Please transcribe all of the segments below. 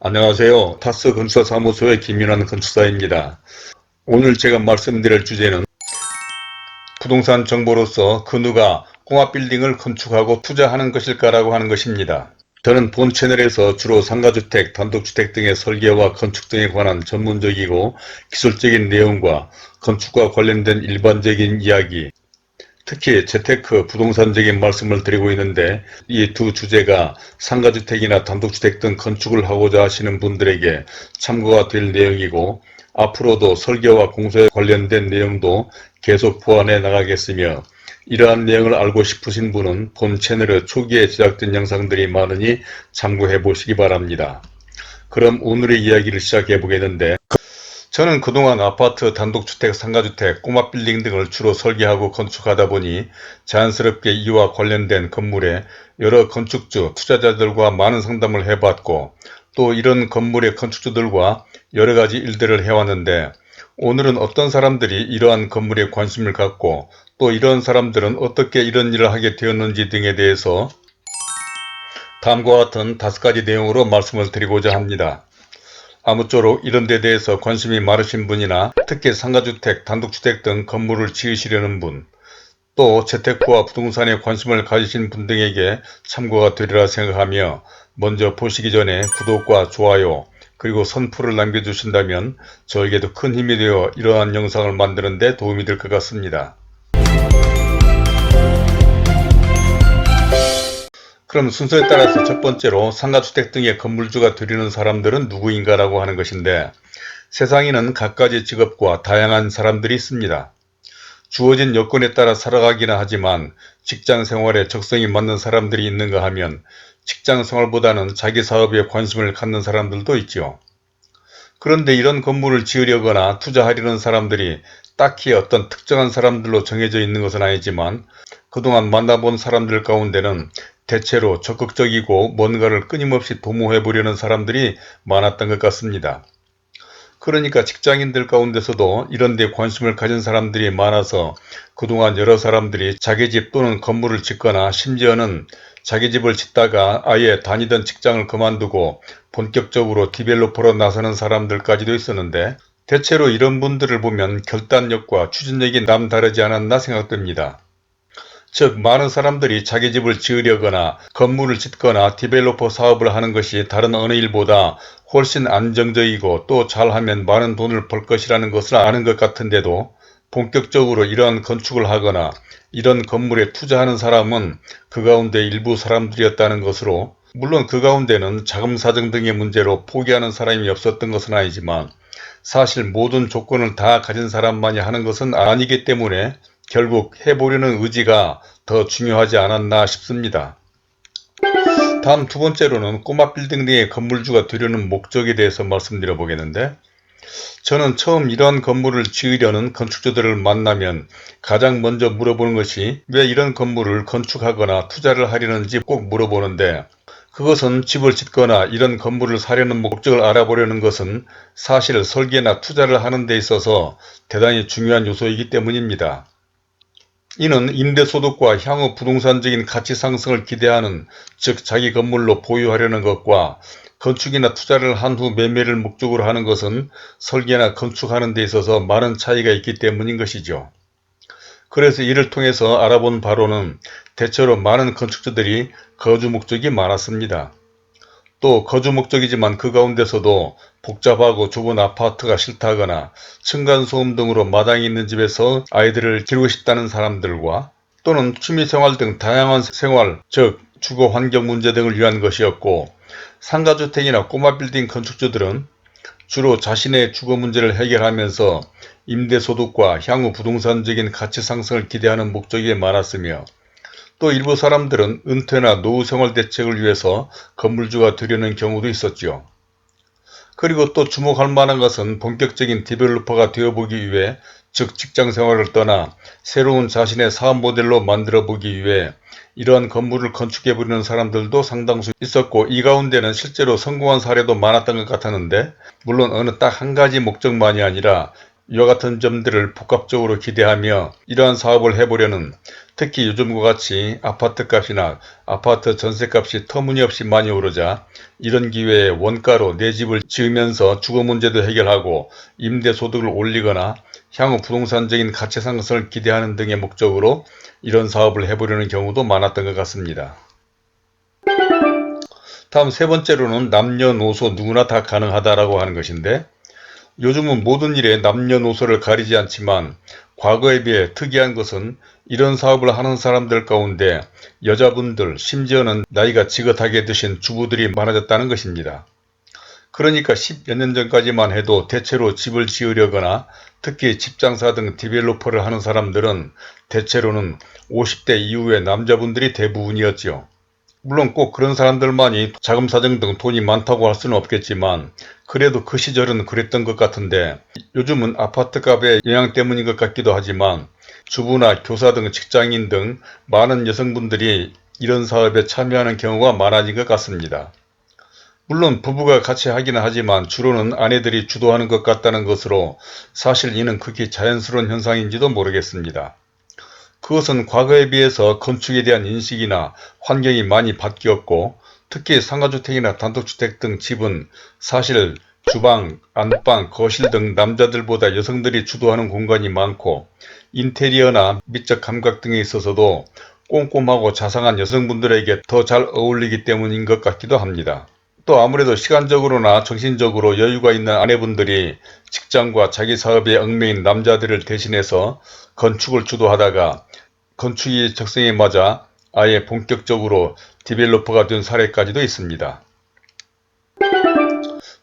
안녕하세요. 타스 건축사무소의 김윤환 건축사입니다. 오늘 제가 말씀드릴 주제는 부동산 정보로서 그 누가 공업빌딩을 건축하고 투자하는 것일까라고 하는 것입니다. 저는 본 채널에서 주로 상가주택, 단독주택 등의 설계와 건축 등에 관한 전문적이고 기술적인 내용과 건축과 관련된 일반적인 이야기, 특히 재테크, 부동산적인 말씀을 드리고 있는데 이 두 주제가 상가주택이나 단독주택 등 건축을 하고자 하시는 분들에게 참고가 될 내용이고 앞으로도 설계와 공사에 관련된 내용도 계속 보완해 나가겠으며 이러한 내용을 알고 싶으신 분은 본 채널에 초기에 제작된 영상들이 많으니 참고해 보시기 바랍니다. 그럼 오늘의 이야기를 시작해 보겠는데 저는 그동안 아파트, 단독주택, 상가주택, 꼬마빌딩 등을 주로 설계하고 건축하다 보니 자연스럽게 이와 관련된 건물에 여러 건축주, 투자자들과 많은 상담을 해봤고 또 이런 건물의 건축주들과 여러가지 일들을 해왔는데 오늘은 어떤 사람들이 이러한 건물에 관심을 갖고 또 이런 사람들은 어떻게 이런 일을 하게 되었는지 등에 대해서 다음과 같은 5가지 내용으로 말씀을 드리고자 합니다. 아무쪼록 이런 데 대해서 관심이 많으신 분이나 특히 상가주택, 단독주택 등 건물을 지으시려는 분, 또 재테크와 부동산에 관심을 가지신 분 등에게 참고가 되리라 생각하며 먼저 보시기 전에 구독과 좋아요 그리고 선풀을 남겨주신다면 저에게도 큰 힘이 되어 이러한 영상을 만드는 데 도움이 될 것 같습니다. 그럼 순서에 따라서 첫 번째로 상가주택 등의 건물주가 되려는 사람들은 누구인가 라고 하는 것인데 세상에는 갖가지 직업과 다양한 사람들이 있습니다. 주어진 여건에 따라 살아가기는 하지만 직장생활에 적성이 맞는 사람들이 있는가 하면 직장생활보다는 자기 사업에 관심을 갖는 사람들도 있죠. 그런데 이런 건물을 지으려거나 투자하려는 사람들이 딱히 어떤 특정한 사람들로 정해져 있는 것은 아니지만 그동안 만나본 사람들 가운데는 대체로 적극적이고 뭔가를 끊임없이 도모해 보려는 사람들이 많았던 것 같습니다. 그러니까 직장인들 가운데서도 이런 데 관심을 가진 사람들이 많아서 그동안 여러 사람들이 자기 집 또는 건물을 짓거나 심지어는 자기 집을 짓다가 아예 다니던 직장을 그만두고 본격적으로 디벨로퍼로 나서는 사람들까지도 있었는데 대체로 이런 분들을 보면 결단력과 추진력이 남다르지 않았나 생각됩니다. 즉 많은 사람들이 자기 집을 지으려거나 건물을 짓거나 디벨로퍼 사업을 하는 것이 다른 어느 일보다 훨씬 안정적이고 또 잘하면 많은 돈을 벌 것이라는 것을 아는 것 같은데도 본격적으로 이러한 건축을 하거나 이런 건물에 투자하는 사람은 그 가운데 일부 사람들이었다는 것으로 물론 그 가운데는 자금 사정 등의 문제로 포기하는 사람이 없었던 것은 아니지만 사실 모든 조건을 다 가진 사람만이 하는 것은 아니기 때문에 결국 해보려는 의지가 더 중요하지 않았나 싶습니다. 다음 두 번째로는 꼬마 빌딩 등의 건물주가 되려는 목적에 대해서 말씀드려 보겠는데 저는 처음 이러한 건물을 지으려는 건축주들을 만나면 가장 먼저 물어보는 것이 왜 이런 건물을 건축하거나 투자를 하려는지 꼭 물어보는데 그것은 집을 짓거나 이런 건물을 사려는 목적을 알아보려는 것은 사실 설계나 투자를 하는 데 있어서 대단히 중요한 요소이기 때문입니다. 이는 임대소득과 향후 부동산적인 가치 상승을 기대하는 즉 자기 건물로 보유하려는 것과 건축이나 투자를 한 후 매매를 목적으로 하는 것은 설계나 건축하는 데 있어서 많은 차이가 있기 때문인 것이죠. 그래서 이를 통해서 알아본 바로는 대체로 많은 건축주들이 거주 목적이 많았습니다. 또 거주 목적이지만 그 가운데서도 복잡하고 좁은 아파트가 싫다거나 층간소음 등으로 마당이 있는 집에서 아이들을 기르고 싶다는 사람들과 또는 취미생활 등 다양한 생활 즉 주거 환경 문제 등을 위한 것이었고 상가주택이나 꼬마빌딩 건축주들은 주로 자신의 주거 문제를 해결하면서 임대소득과 향후 부동산적인 가치 상승을 기대하는 목적이 많았으며 또 일부 사람들은 은퇴나 노후생활 대책을 위해서 건물주가 되려는 경우도 있었죠. 그리고 또 주목할 만한 것은 본격적인 디벨로퍼가 되어보기 위해 즉 직장생활을 떠나 새로운 자신의 사업 모델로 만들어 보기 위해 이러한 건물을 건축해 보려는 사람들도 상당수 있었고 이 가운데는 실제로 성공한 사례도 많았던 것 같았는데 물론 어느 딱 한 가지 목적만이 아니라 이와 같은 점들을 복합적으로 기대하며 이러한 사업을 해보려는 특히 요즘과 같이 아파트값이나 아파트 전세값이 터무니없이 많이 오르자 이런 기회에 원가로 내 집을 지으면서 주거 문제도 해결하고 임대소득을 올리거나 향후 부동산적인 가치 상승을 기대하는 등의 목적으로 이런 사업을 해보려는 경우도 많았던 것 같습니다. 다음 세 번째로는 남녀노소 누구나 다 가능하다라고 하는 것인데, 요즘은 모든 일에 남녀노소를 가리지 않지만 과거에 비해 특이한 것은 이런 사업을 하는 사람들 가운데 여자분들, 심지어는 나이가 지긋하게 드신 주부들이 많아졌다는 것입니다. 그러니까 10여 년 전까지만 해도 대체로 집을 지으려거나 특히 집장사 등 디벨로퍼를 하는 사람들은 대체로는 50대 이후의 남자분들이 대부분이었지요. 물론 꼭 그런 사람들만이 자금 사정 등 돈이 많다고 할 수는 없겠지만 그래도 그 시절은 그랬던 것 같은데, 요즘은 아파트값의 영향 때문인 것 같기도 하지만 주부나 교사 등 직장인 등 많은 여성분들이 이런 사업에 참여하는 경우가 많아진 것 같습니다. 물론 부부가 같이 하기는 하지만 주로는 아내들이 주도하는 것 같다는 것으로 사실 이는 극히 자연스러운 현상인지도 모르겠습니다. 그것은 과거에 비해서 건축에 대한 인식이나 환경이 많이 바뀌었고, 특히 상가주택이나 단독주택 등 집은 사실 주방, 안방, 거실 등 남자들보다 여성들이 주도하는 공간이 많고, 인테리어나 미적 감각 등에 있어서도 꼼꼼하고 자상한 여성분들에게 더 잘 어울리기 때문인 것 같기도 합니다. 또 아무래도 시간적으로나 정신적으로 여유가 있는 아내분들이 직장과 자기 사업에 얽매인 남자들을 대신해서 건축을 주도하다가 건축이 적성에 맞아 아예 본격적으로 디벨로퍼가 된 사례까지도 있습니다.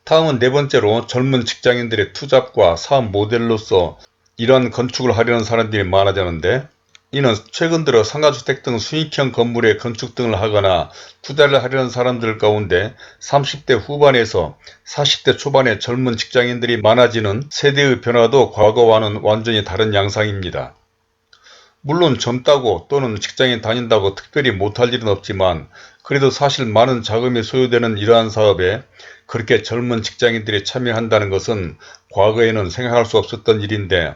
다음은 네 번째로 젊은 직장인들의 투잡과 사업 모델로서 이러한 건축을 하려는 사람들이 많아졌는데, 이는 최근 들어 상가주택 등 수익형 건물의 건축 등을 하거나 투자를 하려는 사람들 가운데 30대 후반에서 40대 초반의 젊은 직장인들이 많아지는 세대의 변화도 과거와는 완전히 다른 양상입니다. 물론 젊다고 또는 직장에 다닌다고 특별히 못할 일은 없지만 그래도 사실 많은 자금이 소요되는 이러한 사업에 그렇게 젊은 직장인들이 참여한다는 것은 과거에는 생각할 수 없었던 일인데,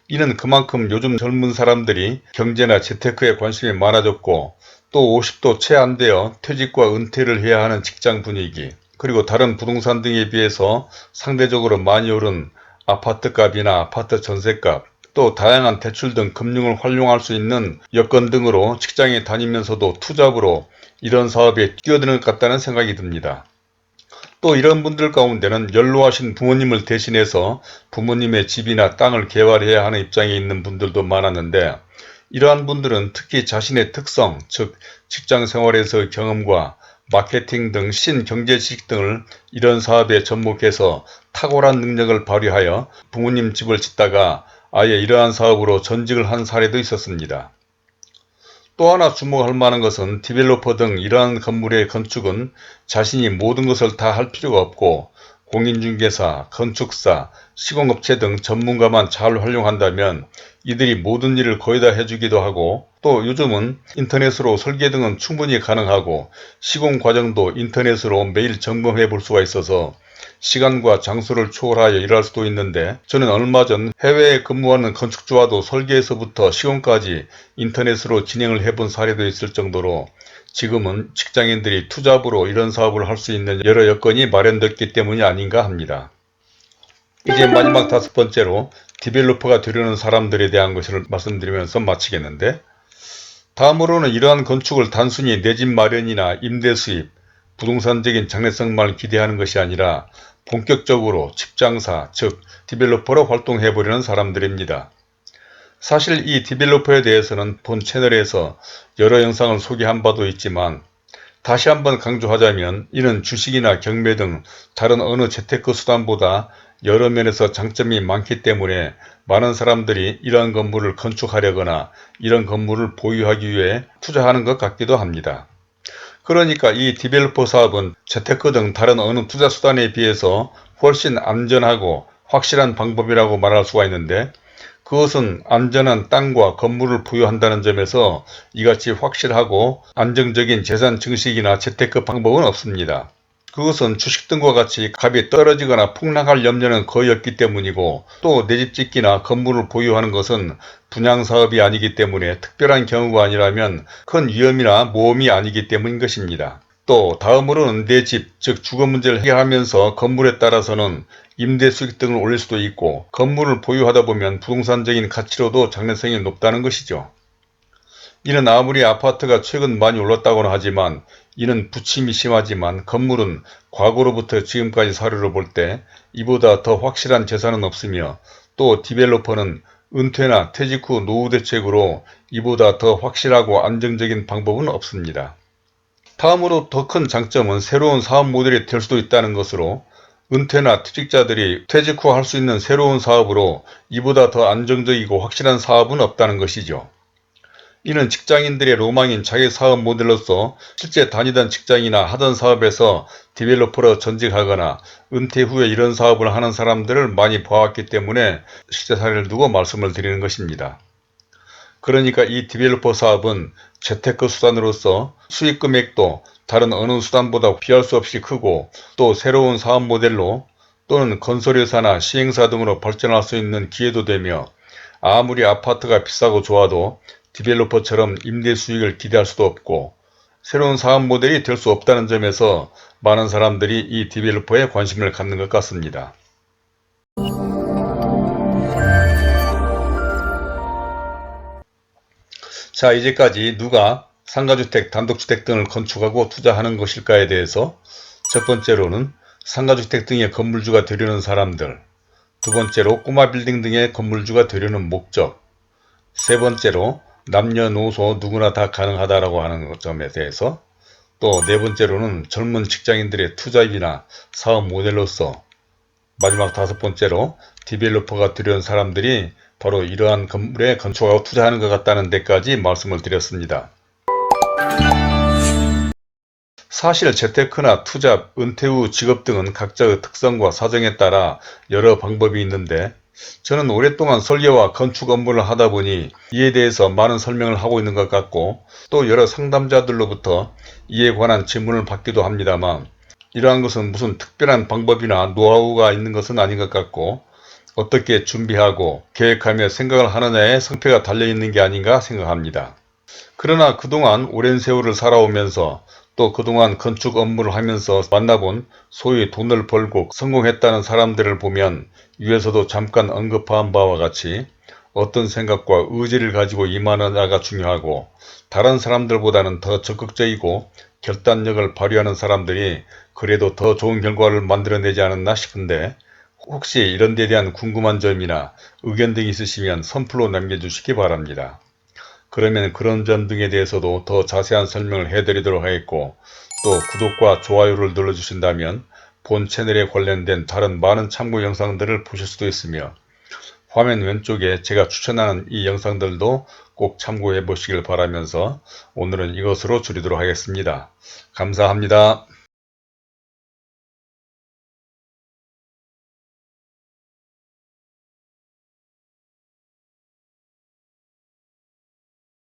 이는 그만큼 요즘 젊은 사람들이 경제나 재테크에 관심이 많아졌고 또 50도 채 안 되어 퇴직과 은퇴를 해야 하는 직장 분위기, 그리고 다른 부동산 등에 비해서 상대적으로 많이 오른 아파트값이나 아파트 전세값, 또 다양한 대출 등 금융을 활용할 수 있는 여건 등으로 직장에 다니면서도 투잡으로 이런 사업에 뛰어드는 것 같다는 생각이 듭니다. 또 이런 분들 가운데는 연로하신 부모님을 대신해서 부모님의 집이나 땅을 개발해야 하는 입장에 있는 분들도 많았는데, 이러한 분들은 특히 자신의 특성, 즉 직장 생활에서의 경험과 마케팅 등 신경제 지식 등을 이런 사업에 접목해서 탁월한 능력을 발휘하여 부모님 집을 짓다가 아예 이러한 사업으로 전직을 한 사례도 있었습니다. 또 하나 주목할 만한 것은 디벨로퍼 등 이러한 건물의 건축은 자신이 모든 것을 다 할 필요가 없고 공인중개사, 건축사, 시공업체 등 전문가만 잘 활용한다면 이들이 모든 일을 거의 다 해주기도 하고, 또 요즘은 인터넷으로 설계 등은 충분히 가능하고 시공 과정도 인터넷으로 매일 점검해 볼 수가 있어서 시간과 장소를 초월하여 일할 수도 있는데, 저는 얼마 전 해외에 근무하는 건축주와도 설계에서부터 시공까지 인터넷으로 진행을 해본 사례도 있을 정도로 지금은 직장인들이 투잡으로 이런 사업을 할 수 있는 여러 여건이 마련됐기 때문이 아닌가 합니다. 이제 마지막 다섯 번째로 디벨로퍼가 되려는 사람들에 대한 것을 말씀드리면서 마치겠는데, 다음으로는 이러한 건축을 단순히 내 집 마련이나 임대 수입, 부동산적인 장래성만 기대하는 것이 아니라 본격적으로 집장사, 즉 디벨로퍼로 활동해 보려는 사람들입니다. 사실 이 디벨로퍼에 대해서는 본 채널에서 여러 영상을 소개한 바도 있지만 다시 한번 강조하자면 이는 주식이나 경매 등 다른 어느 재테크 수단보다 여러 면에서 장점이 많기 때문에 많은 사람들이 이러한 건물을 건축하려거나 이런 건물을 보유하기 위해 투자하는 것 같기도 합니다. 그러니까 이 디벨로퍼 사업은 재테크 등 다른 어느 투자 수단에 비해서 훨씬 안전하고 확실한 방법이라고 말할 수가 있는데, 그것은 안전한 땅과 건물을 보유한다는 점에서 이같이 확실하고 안정적인 재산 증식이나 재테크 방법은 없습니다. 그것은 주식 등과 같이 값이 떨어지거나 폭락할 염려는 거의 없기 때문이고, 또 내 집 짓기나 건물을 보유하는 것은 분양사업이 아니기 때문에 특별한 경우가 아니라면 큰 위험이나 모험이 아니기 때문인 것입니다. 또 다음으로는 내 집, 즉 주거 문제를 해결하면서 건물에 따라서는 임대 수익 등을 올릴 수도 있고, 건물을 보유하다 보면 부동산적인 가치로도 장래성이 높다는 것이죠. 이는 아무리 아파트가 최근 많이 올랐다고는 하지만 이는 부침이 심하지만, 건물은 과거로부터 지금까지 사례를 볼 때 이보다 더 확실한 재산은 없으며, 또 디벨로퍼는 은퇴나 퇴직 후 노후 대책으로 이보다 더 확실하고 안정적인 방법은 없습니다. 다음으로 더 큰 장점은 새로운 사업 모델이 될 수도 있다는 것으로, 은퇴나 퇴직자들이 퇴직 후 할 수 있는 새로운 사업으로 이보다 더 안정적이고 확실한 사업은 없다는 것이죠. 이는 직장인들의 로망인 자기 사업 모델로서 실제 다니던 직장이나 하던 사업에서 디벨로퍼로 전직하거나 은퇴 후에 이런 사업을 하는 사람들을 많이 보았기 때문에 실제 사례를 두고 말씀을 드리는 것입니다. 그러니까 이 디벨로퍼 사업은 재테크 수단으로서 수익 금액도 다른 어느 수단보다 비할 수 없이 크고, 또 새로운 사업 모델로 또는 건설회사나 시행사 등으로 발전할 수 있는 기회도 되며, 아무리 아파트가 비싸고 좋아도 디벨로퍼처럼 임대 수익을 기대할 수도 없고, 새로운 사업 모델이 될 수 없다는 점에서 많은 사람들이 이 디벨로퍼에 관심을 갖는 것 같습니다. 자, 이제까지 누가 상가주택, 단독주택 등을 건축하고 투자하는 것일까에 대해서, 첫 번째로는 상가주택 등의 건물주가 되려는 사람들, 두 번째로 꼬마 빌딩 등의 건물주가 되려는 목적, 세 번째로 남녀노소 누구나 다 가능하다라고 하는 점에 대해서, 또 네 번째로는 젊은 직장인들의 투자입이나 사업 모델로서, 마지막 다섯 번째로 디벨로퍼가 되려는 사람들이 바로 이러한 건물에 건축하고 투자하는 것 같다는 데까지 말씀을 드렸습니다. 사실 재테크나 투자, 은퇴 후 직업 등은 각자의 특성과 사정에 따라 여러 방법이 있는데, 저는 오랫동안 설계와 건축 업무를 하다 보니 이에 대해서 많은 설명을 하고 있는 것 같고, 또 여러 상담자들로부터 이에 관한 질문을 받기도 합니다만, 이러한 것은 무슨 특별한 방법이나 노하우가 있는 것은 아닌 것 같고, 어떻게 준비하고 계획하며 생각을 하느냐에 성패가 달려있는 게 아닌가 생각합니다. 그러나 그동안 오랜 세월을 살아오면서, 또 그동안 건축 업무를 하면서 만나본 소위 돈을 벌고 성공했다는 사람들을 보면, 위에서도 잠깐 언급한 바와 같이 어떤 생각과 의지를 가지고 임하느냐가 중요하고, 다른 사람들보다는 더 적극적이고 결단력을 발휘하는 사람들이 그래도 더 좋은 결과를 만들어내지 않았나 싶은데, 혹시 이런 데 대한 궁금한 점이나 의견 등이 있으시면 선플로 남겨주시기 바랍니다. 그러면 그런 점 등에 대해서도 더 자세한 설명을 해드리도록 하겠고, 또 구독과 좋아요를 눌러주신다면 본 채널에 관련된 다른 많은 참고 영상들을 보실 수도 있으며, 화면 왼쪽에 제가 추천하는 이 영상들도 꼭 참고해 보시길 바라면서 오늘은 이것으로 줄이도록 하겠습니다. 감사합니다.